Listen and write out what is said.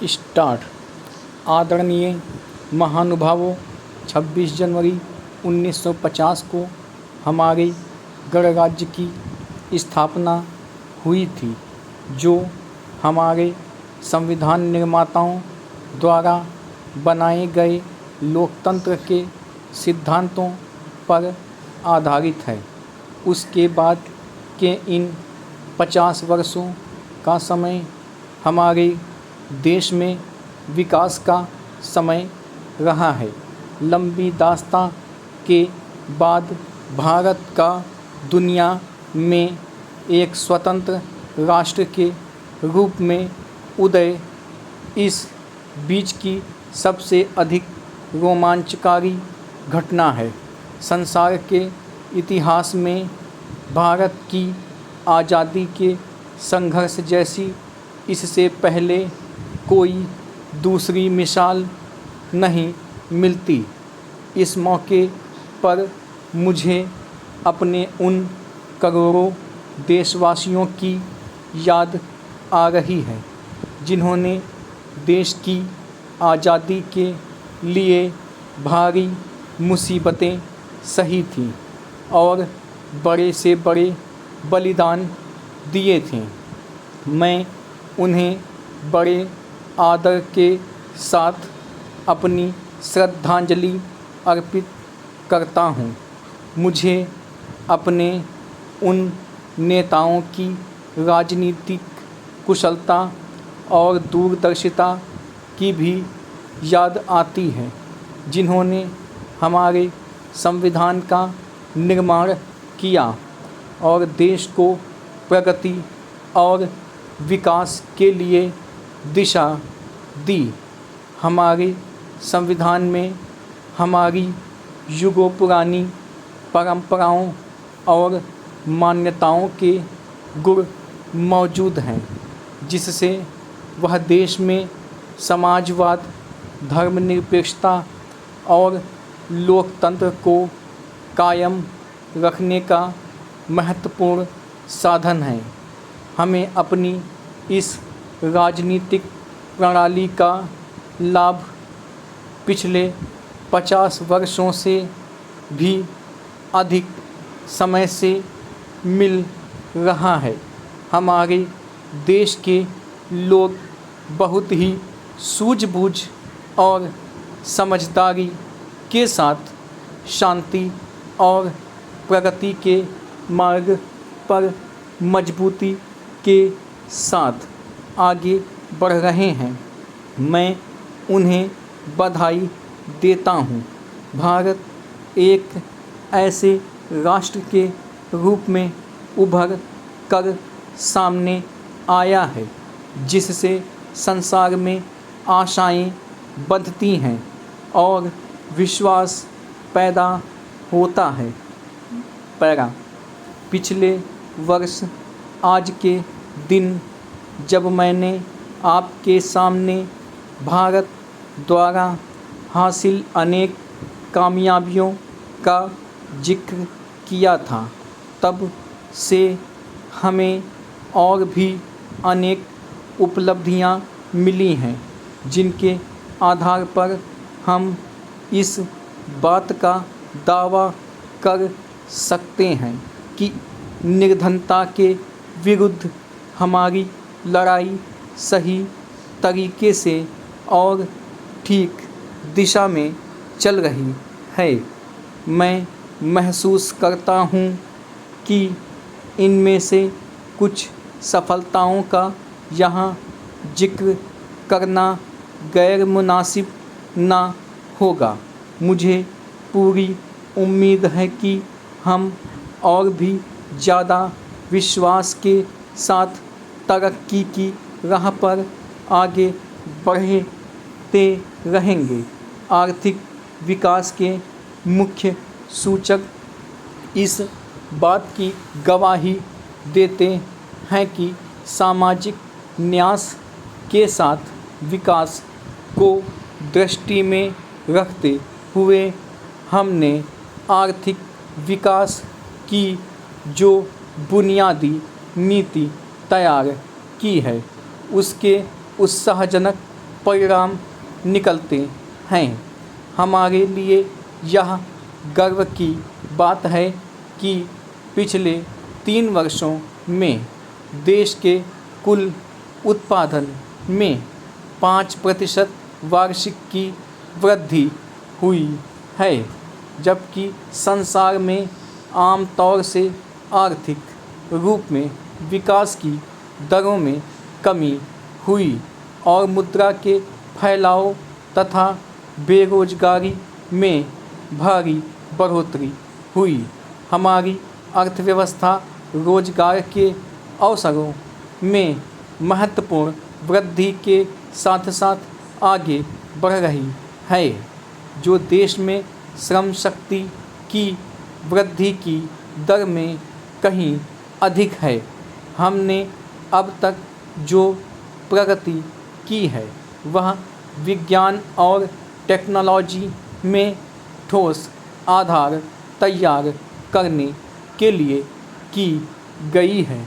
Start. आदरणीय महानुभावों, 26 जनवरी 1950 को हमारे गणराज्य की स्थापना हुई थी, जो हमारे संविधान निर्माताओं द्वारा बनाए गए लोकतंत्र के सिद्धांतों पर आधारित है। उसके बाद के इन 50 वर्षों का समय हमारे देश में विकास का समय रहा है। लंबी दास्तां के बाद भारत का दुनिया में एक स्वतंत्र राष्ट्र के रूप में उदय इस बीच की सबसे अधिक रोमांचकारी घटना है। संसार के इतिहास में भारत की आज़ादी के संघर्ष जैसी इससे पहले कोई दूसरी मिसाल नहीं मिलती। इस मौके पर मुझे अपने उन करोड़ों देशवासियों की याद आ रही है, जिन्होंने देश की आज़ादी के लिए भारी मुसीबतें सही थीं और बड़े से बड़े बलिदान दिए थे। मैं उन्हें बड़े आदर के साथ अपनी श्रद्धांजलि अर्पित करता हूँ। मुझे अपने उन नेताओं की राजनीतिक कुशलता और दूरदर्शिता की भी याद आती है, जिन्होंने हमारे संविधान का निर्माण किया और देश को प्रगति और विकास के लिए दिशा दी। हमारे संविधान में हमारी युगों पुरानी परंपराओं और मान्यताओं के गुण मौजूद हैं, जिससे वह देश में समाजवाद, धर्मनिरपेक्षता और लोकतंत्र को कायम रखने का महत्वपूर्ण साधन है। हमें अपनी इस राजनीतिक प्रणाली का लाभ पिछले 50 वर्षों से भी अधिक समय से मिल रहा है। हमारे देश के लोग बहुत ही सूझबूझ और समझदारी के साथ शांति और प्रगति के मार्ग पर मजबूती के साथ आगे बढ़ रहे हैं। मैं उन्हें बधाई देता हूँ। भारत एक ऐसे राष्ट्र के रूप में उभर कर सामने आया है, जिससे संसार में आशाएं बढ़ती हैं और विश्वास पैदा होता है। पिछले वर्ष आज के दिन जब मैंने आपके सामने भारत द्वारा हासिल अनेक कामयाबियों का जिक्र किया था, तब से हमें और भी अनेक उपलब्धियां मिली हैं, जिनके आधार पर हम इस बात का दावा कर सकते हैं कि निर्धनता के विरुद्ध हमारी लड़ाई सही तरीके से और ठीक दिशा में चल रही है। मैं महसूस करता हूँ कि इनमें से कुछ सफलताओं का यहाँ जिक्र करना गैर मुनासिब ना होगा। मुझे पूरी उम्मीद है कि हम और भी ज़्यादा विश्वास के साथ तरक्की की राह पर आगे बढ़ते रहेंगे। आर्थिक विकास के मुख्य सूचक इस बात की गवाही देते हैं कि सामाजिक न्याय के साथ विकास को दृष्टि में रखते हुए हमने आर्थिक विकास की जो बुनियादी नीति तैयार की है, उसके उत्साहजनक परिणाम निकलते हैं। हमारे लिए यह गर्व की बात है कि पिछले 3 वर्षों में देश के कुल उत्पादन में 5% वार्षिक की वृद्धि हुई है, जबकि संसार में आम तौर से आर्थिक रूप में विकास की दरों में कमी हुई और मुद्रा के फैलाव तथा बेरोजगारी में भारी बढ़ोतरी हुई। हमारी अर्थव्यवस्था रोजगार के अवसरों में महत्वपूर्ण वृद्धि के साथ साथ आगे बढ़ रही है, जो देश में श्रम शक्ति की वृद्धि की दर में कहीं अधिक है। हमने अब तक जो प्रगति की है वह विज्ञान और टेक्नोलॉजी में ठोस आधार तैयार करने के लिए की गई है।